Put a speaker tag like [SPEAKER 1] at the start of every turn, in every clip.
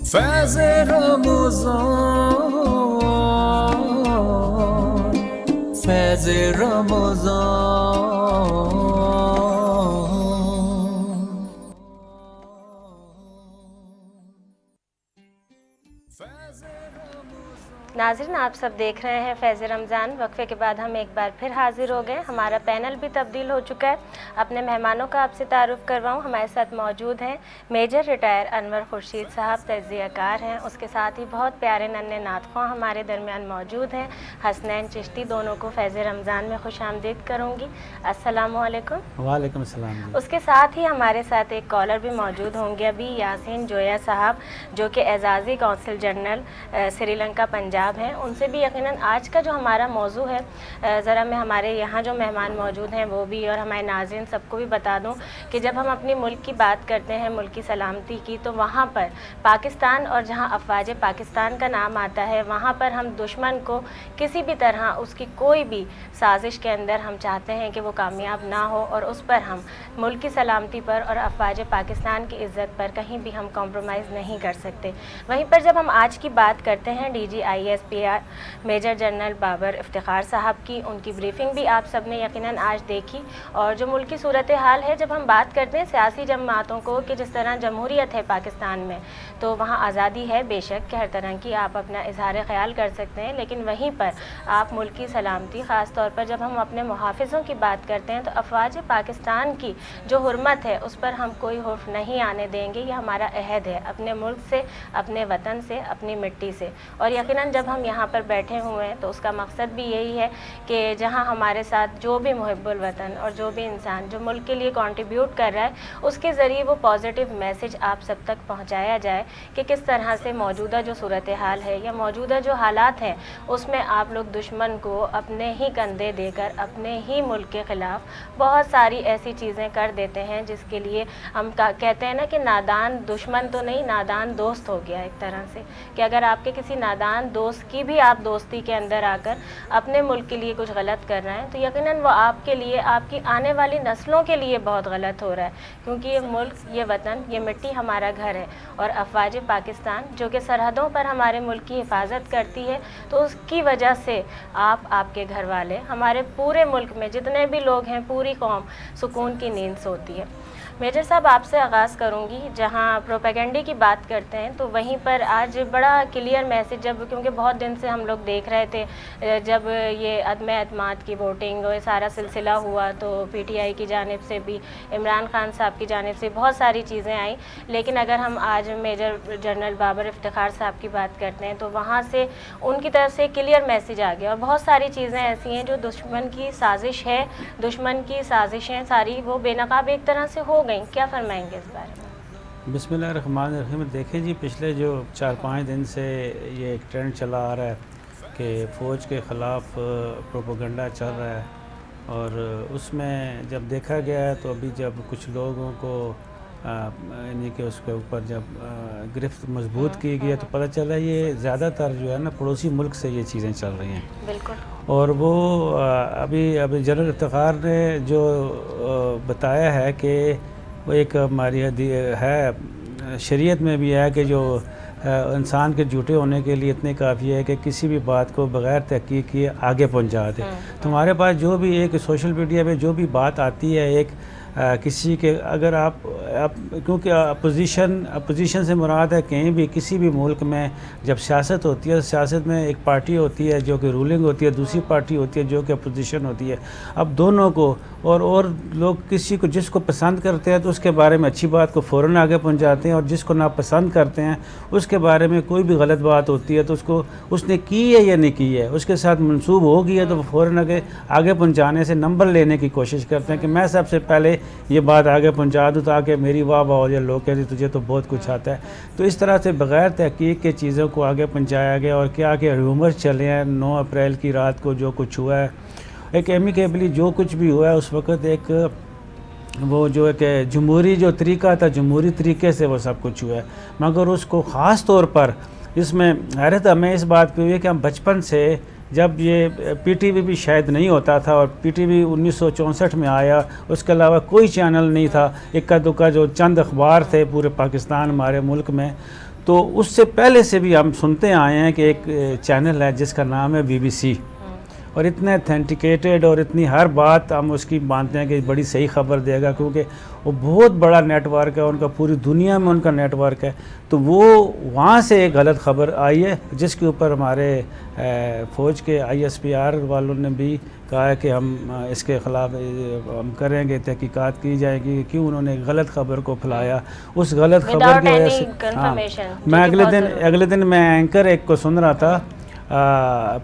[SPEAKER 1] फैज़ रमज़ान, फैज़ रमज़ान।
[SPEAKER 2] नाज़रीन, आप सब देख रहे हैं फैज़ रमज़ान। वक्फे के बाद हम एक बार फिर हाजिर हो गए। हमारा पैनल भी तब्दील हो चुका है। अपने मेहमानों का आपसे तारुफ़ करवाऊँ। हमारे साथ मौजूद हैं मेजर रिटायर अनवर खुर्शीद साहब, तज़कियाकार हैं। उसके साथ ही बहुत प्यारे नन्हे नातख़्वां हमारे दरमियान मौजूद हैं, हसनैन चिश्ती। दोनों को फैज़ रमज़ान में खुशामदीद करूँगी। अस्सलामु अलैकुम।
[SPEAKER 3] वालेकुम अस्सलाम।
[SPEAKER 2] उसके साथ ही हमारे साथ एक कॉलर भी मौजूद होंगे अभी, यासीन जोया साहब, जो कि एजाज़ी कौंसिल जनरल श्रीलंका पंजाब हैं। उनसे भी यकीनन आज का जो हमारा मौजू है, ज़रा मैं हमारे यहाँ जो मेहमान मौजूद हैं वो भी और हमारे नाज़रीन सबको भी बता दूँ कि जब हम अपने मुल्क की बात करते हैं, मुल्क की सलामती की, तो वहाँ पर पाकिस्तान और जहाँ अफवाज पाकिस्तान का नाम आता है, वहाँ पर हम दुश्मन को किसी भी तरह उसकी कोई भी साजिश के अंदर हम चाहते हैं कि वो कामयाब ना हो, और उस पर हम मुल्क की सलामती पर और अफवाज पाकिस्तान की इज़्ज़त पर कहीं भी हम कॉम्प्रोमाइज़ नहीं कर सकते। वहीं पर जब हम आज की बात करते हैं DGISPR major general Babar Iftikhar साहब की, उनकी ब्रीफिंग भी आप सब ने यकीनन आज देखी। और जो मुल्क की सूरत हाल है, जब हम बात करते हैं सियासी जमातों को कि जिस तरह जमहूरियत है पाकिस्तान में, तो वहाँ आज़ादी है बेशक कि हर तरह की आप अपना इजहार ख्याल कर सकते हैं, लेकिन वहीं पर आप मुल्क की सलामती, ख़ास तौर पर जब हम अपने मुहाफ़िज़ों की बात करते हैं, तो अफवाज पाकिस्तान की जो हुर्मत है उस पर हम कोई खौफ नहीं आने देंगे। ये हमारा अहद है अपने मुल्क से, अपने वतन से, अपनी मिट्टी से। और यकीनन जब हम यहाँ पर बैठे हुए हैं तो उसका मकसद भी यही है कि जहाँ हमारे साथ जो भी मुहिब्बुल वतन और जो भी इंसान जो मुल्क के लिए कंट्रीब्यूट कर रहा है, उसके ज़रिए वो पॉजिटिव मैसेज आप सब तक पहुँचाया जाए कि किस तरह से मौजूदा जो सूरत हाल है या मौजूदा जो हालात हैं, उसमें आप लोग दुश्मन को अपने ही कंधे देकर अपने ही मुल्क के ख़िलाफ़ बहुत सारी ऐसी चीज़ें कर देते हैं जिसके लिए हम कहते हैं ना कि नादान दुश्मन तो नहीं, नादान दोस्त हो गया एक तरह से, कि अगर आपके किसी नादान दोस्त की भी आप दोस्ती के अंदर आकर अपने मुल्क के लिए कुछ गलत कर रहे हैं, तो यकीनन वो आपके लिए, आपकी आने वाली नस्लों के लिए बहुत गलत हो रहा है, क्योंकि ये मुल्क, ये वतन, ये मिट्टी हमारा घर है। और अफवाज पाकिस्तान जो कि सरहदों पर हमारे मुल्क की हिफाजत करती है, तो उसकी वजह से आप, आपके घर वाले, हमारे पूरे मुल्क में जितने भी लोग हैं, पूरी कौम सुकून की नींद सोती है। मेजर साहब, आपसे आगाज़ करूंगी। जहां प्रोपेगेंडे की बात करते हैं तो वहीं पर आज बड़ा क्लियर मैसेज, जब क्योंकि बहुत दिन से हम लोग देख रहे थे जब ये अदम एतमाद की वोटिंग और सारा सिलसिला हुआ, तो PTI की जानिब से भी, इमरान खान साहब की जानिब से बहुत सारी चीज़ें आई। लेकिन अगर हम आज मेजर जनरल बाबर इफ्तिखार साहब की बात करते हैं तो वहाँ से उनकी तरफ से क्लियर मैसेज आ गया, और बहुत सारी चीज़ें ऐसी हैं जो दुश्मन की साजिश है, दुश्मन की साजिशें सारी वो बेनकाब एक तरह से हो गई। क्या फरमाएंगे इस बारे में?
[SPEAKER 3] बिस्मिल्लाहिर्रहमानिर्रहीम। देखें जी, पिछले जो 4-5 दिन से ये एक ट्रेंड चला आ रहा है कि फ़ौज के ख़िलाफ़ प्रोपेगेंडा चल रहा है, और उसमें जब देखा गया है तो अभी जब कुछ लोगों को यानी कि उसके ऊपर जब गिरफ्त मजबूत की गई है, तो पता चला ये ज़्यादातर जो है ना पड़ोसी मुल्क से ये चीज़ें चल रही हैं।
[SPEAKER 2] बिल्कुल।
[SPEAKER 3] और वो अभी जनरल इफ्तिखार ने जो बताया है कि वो एक हमारी है, शरीयत में भी है कि जो इंसान के झूठे होने के लिए इतने काफ़ी है कि किसी भी बात को बग़ैर तहकीक किए आगे पहुंचा दे। तुम्हारे पास जो भी एक सोशल मीडिया पे जो भी बात आती है, एक किसी के, अगर आप क्योंकि अपोजिशन से मुराद है कहीं भी किसी भी मुल्क में जब सियासत होती है, सियासत में एक पार्टी होती है जो कि रूलिंग होती है, दूसरी पार्टी होती है जो कि अपोजिशन होती है। अब दोनों को और लोग किसी को जिसको पसंद करते हैं तो उसके बारे में अच्छी बात को फ़ौरन आगे पहुंचाते हैं, और जिसको नापसंद करते हैं उसके बारे में कोई भी गलत बात होती है तो उसको उसने की है या नहीं की है, उसके साथ मंसूब हो गई है, तो फ़ौरन आगे पहुँचाने से नंबर लेने की कोशिश करते हैं कि मैं सबसे पहले ये बात आगे पहुंचा दूँ ताकि मेरी वाह वाह हो जाए, लोग कहते तुझे तो बहुत कुछ आता है। तो इस तरह से बग़ैर तहकीक के चीज़ों को आगे पहुंचाया गया। और क्या कि र्यूमर्स चले हैं 9 अप्रैल की रात को जो कुछ हुआ है, एक एमिकेबली जो कुछ भी हुआ है उस वक़्त एक वो जो एक जमहूरी जो तरीका था, जमहूरी तरीके से वो सब कुछ हुआ है। मगर उसको ख़ास तौर पर इसमें हैरत हमें इस बात की हुई है कि हम बचपन से जब ये पीटीवी भी शायद नहीं होता था, और पीटीवी 1964 में आया, उसके अलावा कोई चैनल नहीं था, इक्का दुक्का जो चंद अखबार थे पूरे पाकिस्तान हमारे मुल्क में। तो उससे पहले से भी हम सुनते आए हैं कि एक चैनल है जिसका नाम है BBC, और इतने ऑथेंटिकेटेड और इतनी हर बात हम उसकी मानते हैं कि बड़ी सही खबर देगा, क्योंकि वो बहुत बड़ा नेटवर्क है उनका, पूरी दुनिया में उनका नेटवर्क है। तो वो वहाँ से एक गलत खबर आई है जिसके ऊपर हमारे फ़ौज के ISPR वालों ने भी कहा है कि हम इसके ख़िलाफ़ हम करेंगे, तहकीकात की जाएगी क्यों उन्होंने गलत खबर को फैलाया। उस गलत खबर की वजह से मैं अगले दिन मैं एंकर एक को सुन रहा था,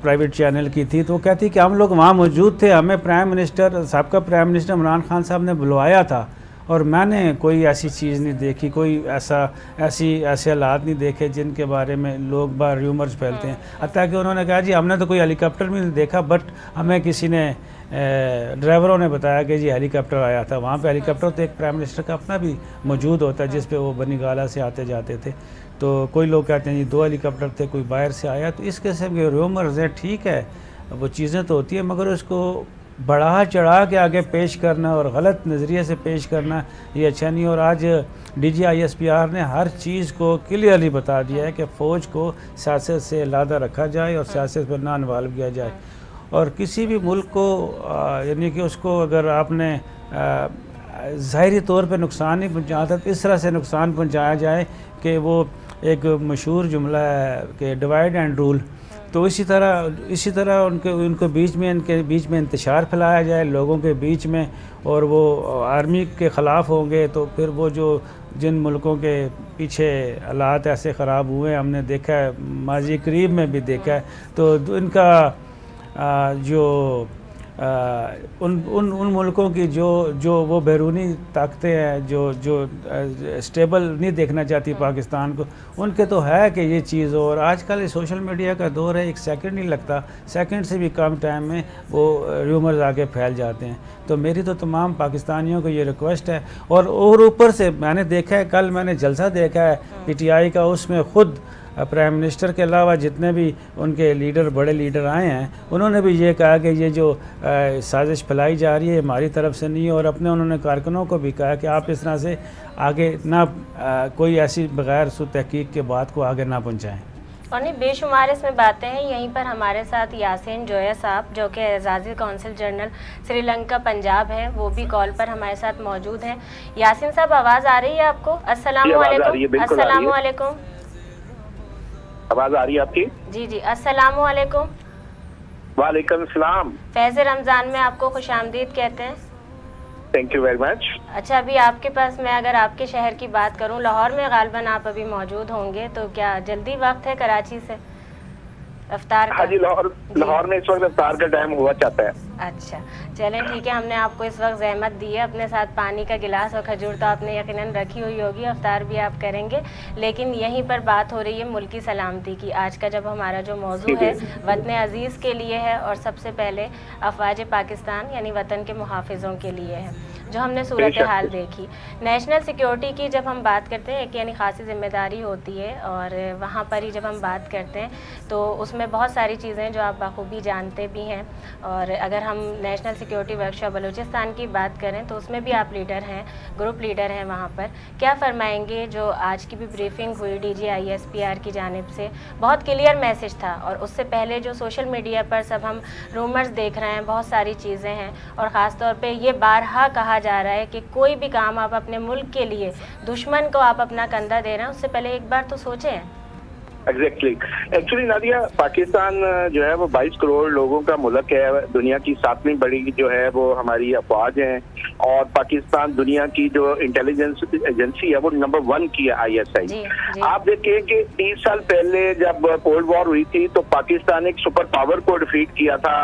[SPEAKER 3] प्राइवेट चैनल की थी, तो वो कहती कि हम लोग वहाँ मौजूद थे, हमें साबका प्राइम मिनिस्टर इमरान खान साहब ने बुलवाया था, और मैंने कोई ऐसी चीज़ नहीं देखी, कोई ऐसे हालात नहीं देखे जिनके बारे में लोग बार र्यूमर्स फैलते हैं। हत्ता कि उन्होंने कहा जी हमने तो कोई हेलीकॉप्टर भी नहीं देखा, बट हमें किसी ने ड्राइवरों ने बताया कि जी हेलीकॉप्टर आया था। वहाँ पे हेलीकॉप्टर तो एक प्राइम मिनिस्टर का अपना भी मौजूद होता है जिस पे वो बनी गाला से आते जाते थे। तो कोई लोग कहते हैं जी 2 हेलीकॉप्टर थे, कोई बाहर से आया। तो इस किस्म के र्यूमर्स हैं, ठीक है वो चीज़ें तो होती है, मगर उसको बढ़ा चढ़ा के आगे पेश करना और गलत नज़रिए से पेश करना ये अच्छा नहीं। और आज DG ISPR ने हर चीज़ को क्लियरली बता दिया है कि फ़ौज को सियासत से अलहदा रखा जाए और सियासत पर ना इन्वॉल्व किया जाए। और किसी भी मुल्क को यानी कि उसको अगर आपने ज़ाहिरी तौर पे नुकसान नहीं पहुंचाता, तो इस तरह से नुकसान पहुंचाया जाए कि वो एक मशहूर जुमला है कि डिवाइड एंड रूल, तो इसी तरह उनके बीच में इंतशार फैलाया जाए लोगों के बीच में, और वो आर्मी के ख़िलाफ़ होंगे। तो फिर वो जिन मुल्कों के पीछे हालात ऐसे ख़राब हुए हमने देखा है, माजी करीब में भी देखा है, तो इनका उन मुल्कों की जो वो बैरूनी ताकतें हैं जो स्टेबल नहीं देखना चाहती पाकिस्तान को, उनके तो है कि ये चीज़। और आजकल सोशल मीडिया का दौर है, 1 सेकंड नहीं लगता, सेकंड से भी कम टाइम में वो र्यूमर्स आगे फैल जाते हैं। तो मेरी तो तमाम पाकिस्तानियों को ये रिक्वेस्ट है। और ऊपर से मैंने देखा है, कल मैंने जलसा देखा है PTI का, उसमें ख़ुद प्राइम मिनिस्टर के अलावा जितने भी उनके बड़े लीडर आए हैं, उन्होंने भी ये कहा कि ये जो साजिश फैलाई जा रही है हमारी तरफ से नहीं है। और अपने उन्होंने कारकुनों को भी कहा कि आप इस तरह से आगे ना कोई ऐसी बग़ैर तहकीक के बात को आगे ना पहुँचाएँ।
[SPEAKER 2] और नहीं बेशुमार इसमें बातें हैं। यहीं पर हमारे साथ यासीन जोया साहब जो कि एजाज़ी कौंसिल जनरल श्रीलंका पंजाब हैं, वो भी कॉल पर हमारे साथ मौजूद हैं। यासीन साहब आवाज़ आ रही है आपको? अस्सलाम वालेकुम। अस्सलाम वालेकुम।
[SPEAKER 4] आवाज़ आ रही है आपकी?
[SPEAKER 2] जी जी, अस्सलाम वालेकुम।
[SPEAKER 4] वालेकुम सलाम।
[SPEAKER 2] फैज़ रमज़ान में आपको खुशामदीद कहते हैं।
[SPEAKER 4] Thank you very much.
[SPEAKER 2] अच्छा, अभी आपके पास मैं अगर आपके शहर की बात करूं, लाहौर में गालिबन आप अभी मौजूद होंगे, तो क्या जल्दी वक्त है कराची से इफ्तार का?
[SPEAKER 4] हाँ जी, लाहौर में इस वक्त इफ्तार का टाइम हुआ चाहता है।
[SPEAKER 2] अच्छा चलें ठीक है, हमने आपको इस वक्त जहमत दी है, अपने साथ पानी का गिलास और खजूर तो आपने यकीनन रखी हुई होगी, इफ्तार भी आप करेंगे। लेकिन यहीं पर बात हो रही है मुल्की सलामती की। आज का जब हमारा जो मौजू है वतन अज़ीज़ के लिए है, और सबसे पहले अफवाज पाकिस्तान यानी वतन के मुहाफ़िज़ों के लिए है। जो हमने सूरत हाल देखी, नेशनल सिक्योरिटी की जब हम बात करते हैं, एक यानी ख़ासी ज़िम्मेदारी होती है, और वहाँ पर ही जब हम बात करते हैं तो उसमें बहुत सारी चीज़ें जो आप बखूबी जानते भी हैं। और अगर हम नेशनल सिक्योरिटी वर्कशॉप बलूचिस्तान की बात करें तो उसमें भी आप लीडर हैं, ग्रुप लीडर हैं वहाँ पर। क्या फ़रमाएंगे? जो आज की भी ब्रीफिंग हुई DG ISPR की जानिब से, बहुत क्लियर मैसेज था, और उससे पहले जो सोशल मीडिया पर सब हम रूमर्स देख रहे हैं, बहुत सारी चीज़ें हैं, और ख़ास तौर पे ये बारहा कहा जा रहा है कि कोई भी काम आप अपने मुल्क के लिए दुश्मन को आप अपना कंधा दे रहे हैं, उससे पहले एक बार तो सोचें।
[SPEAKER 4] एग्जैक्टली। एक्चुअली नादिया, पाकिस्तान जो है वो 22 करोड़ लोगों का मुल्क है। दुनिया की 7वीं बड़ी जो है वो हमारी अफवाज है, और पाकिस्तान दुनिया की जो इंटेलिजेंस एजेंसी है वो नंबर 1 की है, ISI। आप देखिए कि 30 साल पहले जब कोल्ड वॉर हुई थी तो पाकिस्तान एक सुपर पावर को डिफीट किया था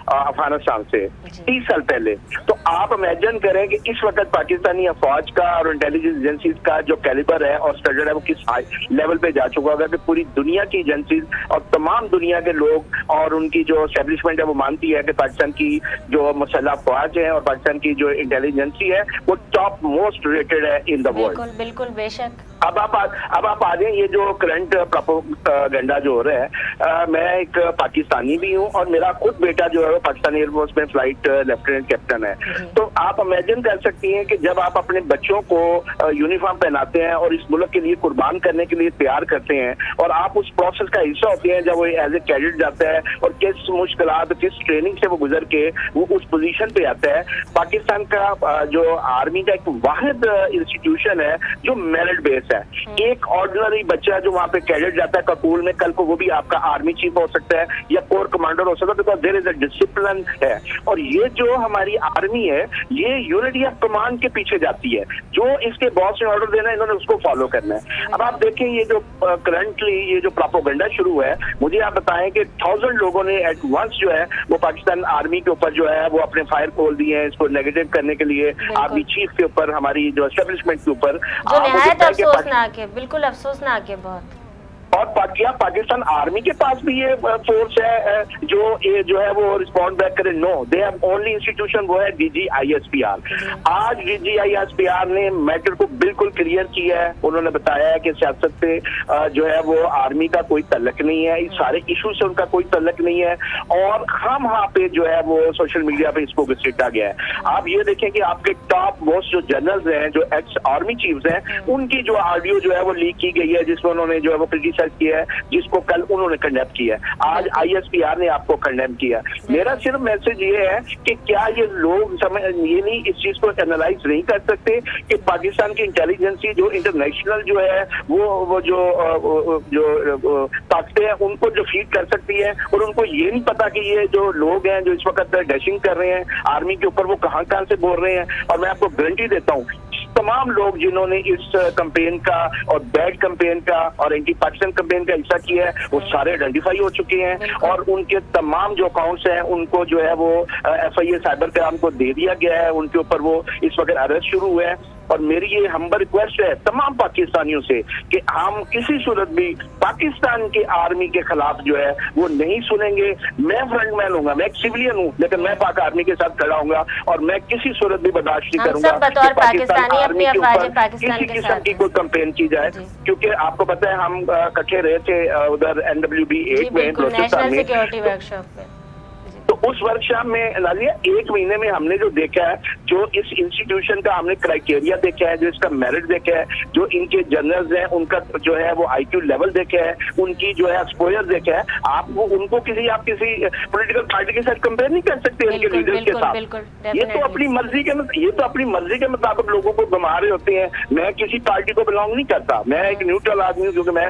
[SPEAKER 4] अफगानिस्तान से 30 साल पहले। तो आप इमेजिन करें कि इस वक्त पाकिस्तानी अफवाज का और इंटेलिजेंस एजेंसीज का जो कैलिबर है और स्टैंडर्ड है वो किस लेवल पे जा चुका होगा कि पूरी दुनिया की एजेंसीज और तमाम दुनिया के लोग और उनकी जो एस्टेब्लिशमेंट है वो मानती है कि पाकिस्तान की जो मुसल्लह अफवाज है और पाकिस्तान की जो इंटेलिजेंसी है वो टॉप मोस्ट रेटेड है इन द वर्ल्ड।
[SPEAKER 2] बिल्कुल बिल्कुल, बेशक।
[SPEAKER 4] अब आप आ जाए, ये जो करंट प्रोपेगेंडा जो हो रहा है, मैं एक पाकिस्तानी भी हूँ और मेरा खुद बेटा जो है वो पाकिस्तानी एयरफोर्स में फ्लाइट लेफ्टिनेंट कैप्टन है। तो आप इमेजिन कर सकती हैं कि जब आप अपने बच्चों को यूनिफॉर्म पहनाते हैं और इस मुल्क के लिए कुर्बान करने के लिए तैयार करते हैं और आप उस प्रोसेस का हिस्सा होते हैं जब वो एज ए कैडेट जाता है और किस मुश्किलात, किस ट्रेनिंग से वो गुजर के वो उस पोजीशन पे आता है। पाकिस्तान का जो आर्मी का एक वाहिद इंस्टीट्यूशन है जो मेरिट बेस है। एक ऑर्डिनरी बच्चा जो वहाँ पे कैडेट जाता है करकूल में, कल को वो भी आपका आर्मी चीफ हो सकता है या कोर कमांडर हो सकता है, because there is a discipline है। और ये जो हमारी आर्मी है ये यूनिटी ऑफ कमांड के पीछे जाती है, जो इसके बॉस ने ऑर्डर देना है इन्होंने उसको फॉलो करना है। अब आप देखें ये जो करंटली ये जो प्रोपेगेंडा शुरू है, मुझे आप बताएं कि 1000 लोगों ने एट वंस जो है वो पाकिस्तान आर्मी के ऊपर जो है वो अपने फायर खोल दिए हैं इसको नेगेटिव करने के लिए, आर्मी चीफ के ऊपर, हमारी जो एस्टेब्लिशमेंट के ऊपर।
[SPEAKER 2] जो निहायत अफसोसनाक है, बिल्कुल अफसोसनाक है बहुत।
[SPEAKER 4] और पाकिस्तान आर्मी के पास भी ये फोर्स है जो है वो रिस्पॉन्ड बैक करे। No, they have only institution, वो है DGISPR। आज DGISPR ने मैटर को बिल्कुल क्लियर किया है। उन्होंने बताया है कि सियासत से जो है वो आर्मी का कोई तल्लक नहीं है, इस सारे इशू से उनका कोई तल्लक नहीं है और वहाँ पे जो है वो सोशल मीडिया पे इसको घसीटा गया है। आप ये देखें कि आपके टॉप मोस्ट जो जनरल्स हैं, जो एक्स आर्मी चीफ्स हैं, उनकी जो ऑडियो जो है वो लीक की गई है जिसमें उन्होंने जो है वो किया है, जिसको कल उन्होंने कंडेम किया है। आज ISPR ने आपको कंडेम किया। मेरा सिर्फ मैसेज ये है कि क्या ये लोग ये नहीं इस चीज को एनालाइज नहीं कर सकते कि पाकिस्तान की इंटेलिजेंसी जो इंटरनेशनल जो है वो जो ताकतें हैं उनको जो फीड कर सकती है और उनको ये नहीं पता कि ये जो लोग हैं जो इस वक्त डैशिंग कर रहे हैं आर्मी के ऊपर वो कहाँ से बोल रहे हैं। और मैं आपको गारंटी देता हूँ तमाम लोग जिन्होंने इस कैंपेन का और बैड कैंपेन का और एंटी पाकिस्तान कैंपेन का हिस्सा किया है वो सारे आइडेंटिफाई हो चुके हैं और उनके तमाम जो अकाउंट्स हैं उनको जो है वो FIA साइबर क्राइम को दे दिया गया है, उनके ऊपर वो इस वक्त अरेस्ट शुरू हुए हैं। और मेरी ये हम्बल रिक्वेस्ट है तमाम पाकिस्तानियों से कि हम किसी सूरत भी पाकिस्तान के आर्मी के खिलाफ जो है वो नहीं सुनेंगे। मैं फ्रंटमैन हूँ, मैं एक सिविलियन हूँ, लेकिन मैं पाक आर्मी के साथ खड़ा हूँगा और मैं किसी सूरत भी बर्दाश्त नहीं करूंगा
[SPEAKER 2] बतौर पाकिस्तानी अपनी अफवाज पाकिस्तान
[SPEAKER 4] किसी किस्म की कोई कंपेन की जाए। क्योंकि आपको पता है हम इकट्ठे रहे थे उधर NWB 8 में
[SPEAKER 2] नेशनल सिक्योरिटी वर्कशॉप पे।
[SPEAKER 4] तो उस वर्कशॉप में नाजिया 1 महीने में हमने जो देखा है, जो इस इंस्टीट्यूशन का हमने क्राइटेरिया देखा है, जो इसका मेरिट देखा है, जो इनके जनरल्स हैं उनका जो है वो IQ लेवल देखा है, उनकी जो है एक्सपोजर देखा है, आप वो उनको आप किसी पॉलिटिकल पार्टी के साथ कंपेयर नहीं कर सकते उनके लीडर्स के साथ। ये तो अपनी मर्जी के मुताबिक लोगों को घुमा रहे होते हैं। मैं किसी पार्टी को बिलोंग नहीं करता, मैं एक न्यूट्रल आदमी हूँ क्योंकि मैं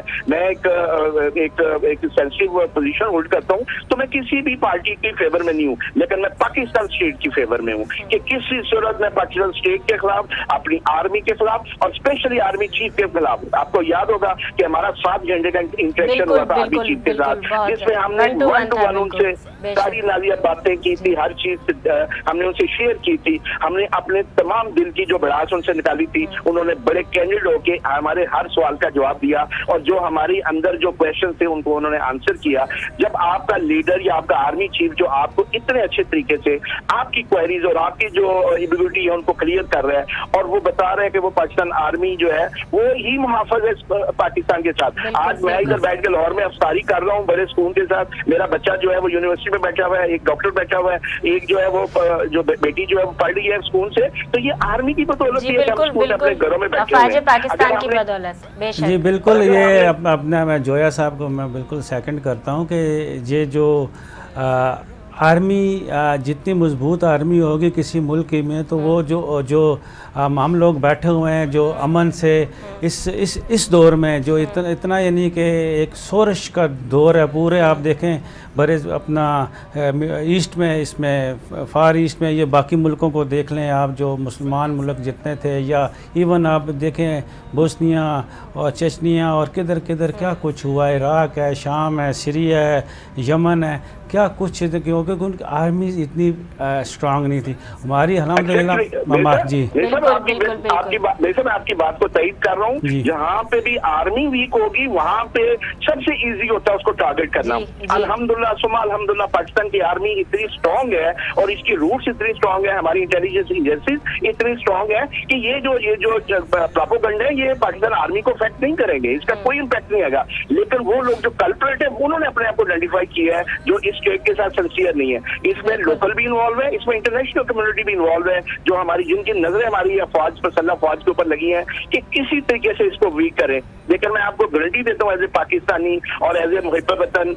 [SPEAKER 4] एक सेंसिटिव पोजीशन होल्ड करता हूँ। तो मैं किसी भी पार्टी की फेवर में नहीं हूँ, लेकिन मैं पाकिस्तान स्टेट की फेवर में हूँ कि किसी सूरत में पाकिस्तान स्टेट के खिलाफ, अपनी आर्मी के खिलाफ और स्पेशली आर्मी चीफ के खिलाफ। आपको याद होगा कि हमारा 7 घंटे का इंटरेक्शन हुआ था आर्मी चीफ के साथ, जिसमें हमने 1-to-1 उनसे सारी नाजिया बातें की थी, हर चीज हमने उनसे शेयर की थी, हमने अपने तमाम दिल की जो भड़ास उनसे निकाली थी। उन्होंने बड़े कैंडिड होके हमारे हर सवाल का जवाब दिया और जो हमारे अंदर जो क्वेश्चन थे उनको उन्होंने आंसर किया। जब आपका लीडर या आपका आर्मी चीफ जो आपको इतने अच्छे तरीके से आपकी क्वेरीज और आपकी जो एबिलिटी है उनको क्लियर कर रहा है और वो बता रहे हैं कि वो पाकिस्तान आर्मी जो है वो ही मुहाफिज है पाकिस्तान के साथ। आज मैं इधर बैठ के लाहौर में अफ्तारी कर रहा हूँ बड़े सुकून के साथ। मेरा बच्चा जो है वो यूनिवर्सिटी में बैठा हुआ है, एक डॉक्टर बैठा हुआ है, एक जो है वो जो बेटी जो है वो पढ़ रही है स्कूल से। तो ये आर्मी की बदौलत है कि हम स्कूल अपने घरों में बैठे हुए हैं,
[SPEAKER 2] पाकिस्तान की बदौलत।
[SPEAKER 3] जी बिल्कुल, ये अपना मैं जोया साहब को मैं बिल्कुल सेकंड करता हूँ कि ये जो आर्मी जितनी मजबूत आर्मी होगी किसी मुल्क में तो वो जो हम लोग बैठे हुए हैं जो अमन से इस दौर में जो इतना यानी कि एक शोरश का दौर है पूरे। आप देखें बड़े अपना ईस्ट में, इसमें फार ईस्ट में, ये बाकी मुल्कों को देख लें आप, जो मुसलमान मुल्क जितने थे, या इवन आप देखें बोस्निया और चेचनिया और किधर किधर क्या कुछ हुआ है, इराक है, शाम है, सीरिया है, यमन है, क्या कुछ, क्योंकि क्योंकि उनकी आर्मी इतनी स्ट्रांग नहीं थी। हमारी अल्हम्दुलिल्लाह जी
[SPEAKER 4] मैं आपकी बात को तईद कर रहा हूँ। जहाँ पे भी आर्मी वीक होगी वहाँ पे सबसे इजी होता है उसको टारगेट करना। अल्हम्दुलिल्लाह सुमा अल्हम्दुलिल्लाह पाकिस्तान की आर्मी इतनी स्ट्रांग है और इसकी रूट्स इतनी स्ट्रांग है, हमारी इंटेलिजेंस एजेंसीज इतनी स्ट्रांग है कि ये जो प्रोपेगेंडा है ये पाकिस्तान आर्मी को इफेक्ट नहीं करेंगे, इसका कोई इम्पैक्ट नहीं आएगा। लेकिन वो लोग जो कल्प्रेट है उन्होंने अपने आप को आइडेंटिफाई किया है जो इस स्टेट के साथ सिंसियर नहीं है। इसमें लोकल भी इन्वॉल्व है, इसमें इंटरनेशनल कम्युनिटी भी इन्वॉल्व है, जो हमारी जिनकी नजरें हमारी फौज मसल्ह फौज के ऊपर लगी है कि किसी तरीके से इसको वीक करें। लेकिन मैं आपको गारंटी देता हूँ एज ए पाकिस्तानी और एज ए मुहिब वतन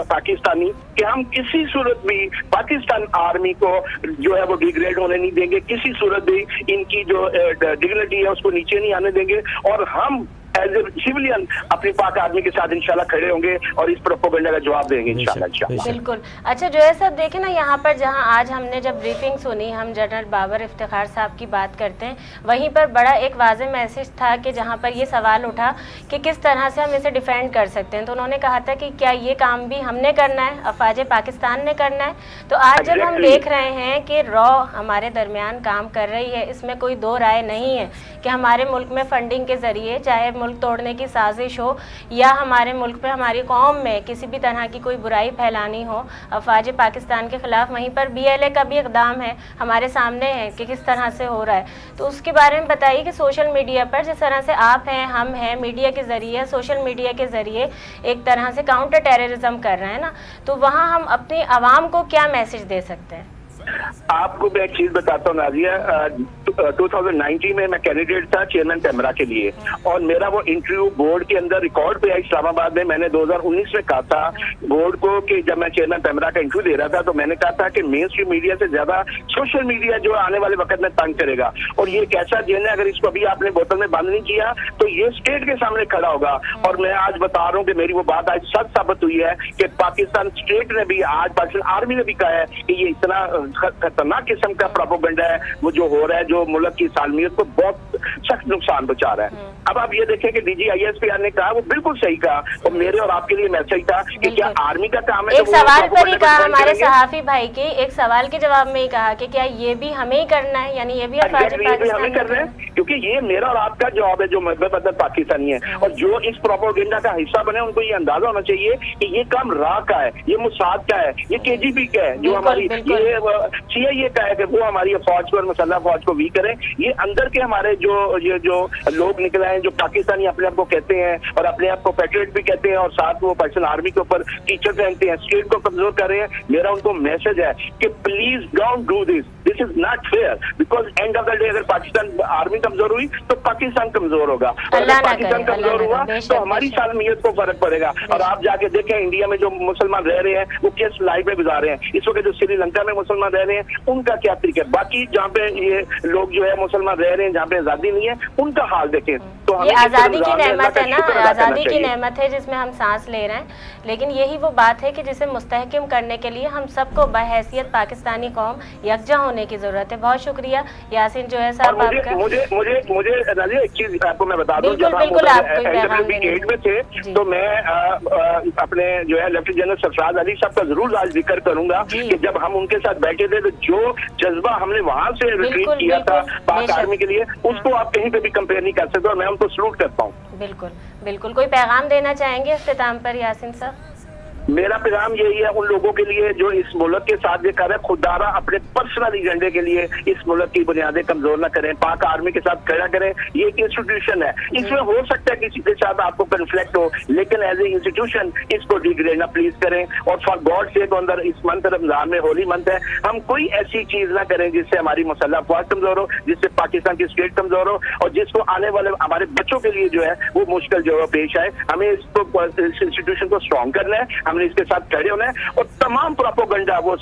[SPEAKER 4] पाकिस्तानी कि हम किसी सूरत भी पाकिस्तान आर्मी को जो है वो डिग्रेड होने नहीं देंगे, किसी सूरत भी इनकी जो डिग्निटी है उसको नीचे नहीं आने देंगे और हम एज ए सिविलियन अपनी पाक आर्मी के साथ इंशाल्लाह खड़े होंगे और इस प्रोपेगेंडा का जवाब देंगे इंशाल्लाह।
[SPEAKER 2] बिल्कुल। अच्छा जो है सब देखें ना, यहाँ पर जहाँ आज हमने जब ब्रीफिंग सुनी, हम जनरल बाबर इफ्तिखार साहब की बात करते हैं, वहीं पर बड़ा एक वाज़ेह मैसेज था कि जहाँ पर ये सवाल उठा कि किस तरह से हम इसे डिफेंड कर सकते हैं। तो उन्होंने कहा था कि क्या ये काम भी हमने करना है, अफवाज पाकिस्तान ने करना है। तो आज जब हम देख रहे हैं कि रॉ हमारे दरमियान काम कर रही है, इसमें कोई दो राय नहीं है कि हमारे मुल्क में फंडिंग के ज़रिए चाहे मुल्क तोड़ने की साजिश हो या हमारे मुल्क पे हमारी कौम में किसी भी तरह की कोई बुराई फैलानी हो अफवाज पाकिस्तान के ख़िलाफ़, वहीं पर BLA का भी इक़दाम है हमारे सामने है कि किस तरह से हो रहा है। तो उसके बारे में बताइए कि सोशल मीडिया पर जिस तरह से आप हैं, हम हैं, मीडिया के ज़रिए, सोशल मीडिया के ज़रिए एक तरह से काउंटर टेररिज्म कर रहे हैं ना, तो वहाँ हम अपनी आवाम को क्या मैसेज दे सकते हैं?
[SPEAKER 4] आपको मैं एक चीज बताता हूँ नाजिया, 2019 में मैं कैंडिडेट था चेयरमैन पैमरा के लिए और मेरा वो इंटरव्यू बोर्ड के अंदर रिकॉर्ड पे है इस्लामाबाद में। मैंने 2019 में कहा था बोर्ड को कि जब मैं चेयरमैन पैमरा का इंटरव्यू दे रहा था तो मैंने कहा था कि मेन स्ट्रीम मीडिया से ज्यादा सोशल मीडिया जो आने वाले वक्त में तंग करेगा और ये कैसा जेल है, अगर इसको अभी आपने बोतल में बंद नहीं किया तो ये स्टेट के सामने खड़ा होगा। और मैं आज बता रहा हूँ कि मेरी वो बात आज सच साबित हुई है कि पाकिस्तान स्टेट ने भी, आज पाकिस्तान आर्मी ने भी कहा है कि ये इतना खतरनाक किस्म का प्रोपेगेंडा है वो जो हो रहा है, जो मुल्क की सालमियत को बहुत सख्त नुकसान पहुंचा रहा है। अब आप ये देखें कि DG ISPR ने कहा, वो बिल्कुल सही कहा और मेरे और आपके लिए मैसेज था कि क्या आर्मी का काम है।
[SPEAKER 2] एक सवाल पर ही कहा हमारे सहाफी भाई के, एक सवाल के जवाब में ही कहा कि क्या ये भी हमें ही करना है, यानी ये भी
[SPEAKER 4] हमें कर रहे हैं, क्योंकि ये मेरा और आपका जॉब है जो मदद पाकिस्तानी है और जो इस प्रोपेगेंडा का हिस्सा बने उनको ये अंदाजा होना चाहिए कि ये काम रा का है, ये मुसाद का है, ये KGB का है, जो हमारी ये CIA का है कि वो हमारी फौज को और मसल्ह फौज को वीक करें। ये अंदर के हमारे जो लोग निकले हैं जो पाकिस्तानी अपने आप को कहते हैं और अपने आप को पैट्रियट भी कहते हैं और साथ वो पाकिस्तान आर्मी के ऊपर टीचर पहनते हैं, स्टेट को कमजोर कर रहे हैं। मेरा उनको मैसेज है कि please don't do this is not fair, because end of the day अगर पाकिस्तान आर्मी कमजोर हुई तो पाकिस्तान कमजोर होगा और अगर पाकिस्तान कमजोर हुआ तो हमारी सालमियत को फर्क पड़ेगा। और आप जाके देखें इंडिया में जो मुसलमान रह रहे हैं वो किस लाइफ में गुजार रहे हैं, इस वक्त जो श्रीलंका में मुसलमान रह रहे हैं उनका क्या तरीका है, बाकी जहाँ पे ये लोग जो है मुसलमान रह रहे हैं जहाँ पे आजादी नहीं है उनका हाल देखें। तो
[SPEAKER 2] ये आज़ादी की नेमत है ना, आज़ादी की नेमत है जिसमें हम सांस ले रहे हैं, लेकिन यही वो बात है कि जिसे मुस्तहकम करने के लिए हम सबको बहैसियत पाकिस्तानी कौम यकजा होने की जरूरत है। बहुत शुक्रिया यासीन जो है साहब आपका।
[SPEAKER 4] मुझे नाज़िया एक चीज आपको मैं बता दूं, जब
[SPEAKER 2] बिल्कुल
[SPEAKER 4] में थे तो मैं अपने जो है लेफ्टिनेंट जनरल सरफराज अली साहब का जरूर आज जिक्र करूंगा कि जब हम उनके साथ बैठे थे तो जो जज्बा हमने वहां से रिट्रीव किया था पाक आर्मी के लिए उसको आप कहीं पे भी कंपेयर नहीं कर सकते और मैं उनको सलूट करता हूँ।
[SPEAKER 2] बिल्कुल बिल्कुल। कोई पैगाम देना चाहेंगे इख्तिताम पर यासीन साहब?
[SPEAKER 4] मेरा पैगाम यही है उन लोगों के लिए जो इस मुल्क के साथ ये कर रहे हैं, खुदारा अपने पर्सनल एजेंडे के लिए इस मुल्क की बुनियादें कमजोर न करें, पाक आर्मी के साथ खड़ा करें। ये एक इंस्टीट्यूशन है, इसमें हो सकता है किसी के साथ आपको कन्फ्लिक्ट हो, लेकिन एज ए इंस्टीट्यूशन इसको डिग्रेड ना प्लीज करें। और फॉर गॉड सेक अंदर इस मंथ रमजान में होली मंथ है, हम कोई ऐसी चीज ना करें जिससे हमारी मसल्ह फौज कमजोर हो, जिससे पाकिस्तान की स्टेट कमजोर हो और जिसको आने वाले हमारे बच्चों के लिए जो है वो मुश्किल जो है पेश आए। हमें इसको इस इंस्टीट्यूशन को स्ट्रॉन्ग करना है, हमने इसके साथ खड़े होना है और तमाम प्रोपेगेंडा वो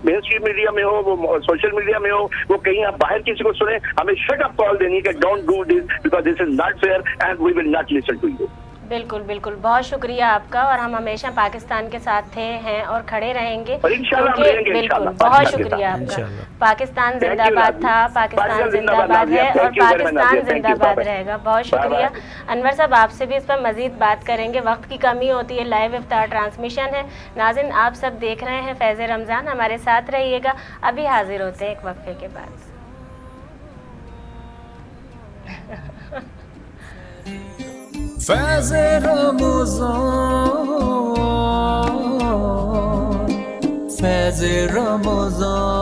[SPEAKER 4] मेन स्ट्रीम मीडिया में हो, वो सोशल मीडिया में हो, वो कहीं आप बाहर किसी को सुने, हमें शट अप कॉल देनी है कि don't do this because this is not fair and we will not listen to you.
[SPEAKER 2] बिल्कुल बिल्कुल, बहुत शुक्रिया आपका, और हम हमेशा पाकिस्तान के साथ थे, हैं और खड़े रहेंगे,
[SPEAKER 4] और इंशाल्लाह हम
[SPEAKER 2] क्योंकि
[SPEAKER 4] रहेंगे,
[SPEAKER 2] बिल्कुल
[SPEAKER 4] इंशाल्लाह,
[SPEAKER 2] बहुत
[SPEAKER 4] पाकिस्तान के
[SPEAKER 2] शुक्रिया
[SPEAKER 3] साथ।
[SPEAKER 2] आपका।
[SPEAKER 3] इंशाल्लाह।
[SPEAKER 2] पाकिस्तान
[SPEAKER 4] Thank you,
[SPEAKER 2] जिंदाबाद
[SPEAKER 4] नाज़िया।
[SPEAKER 2] था, पाकिस्तान
[SPEAKER 4] पाकिस्तान
[SPEAKER 2] जिंदाबाद
[SPEAKER 4] जिंदाबाद,
[SPEAKER 2] है,
[SPEAKER 4] नाज़िया।
[SPEAKER 2] और
[SPEAKER 4] Thank you very much,
[SPEAKER 2] Pakistan
[SPEAKER 4] Nazia. Thank you,
[SPEAKER 2] जिंदाबाद
[SPEAKER 4] bye-bye।
[SPEAKER 2] रहेगा। बहुत
[SPEAKER 4] Bye-bye।
[SPEAKER 2] शुक्रिया अनवर साहब, आपसे भी इस पर मजीद बात करेंगे, वक्त की कमी होती है, लाइव इफ्तार ट्रांसमिशन है। नाज़रीन, आप सब देख रहे हैं फैज़ रमज़ान, हमारे साथ रहिएगा। अभी हाजिर होते हैं एक वक्फे के बाद।
[SPEAKER 1] फैज़ रमज़ान, फैज़ रमज़ान।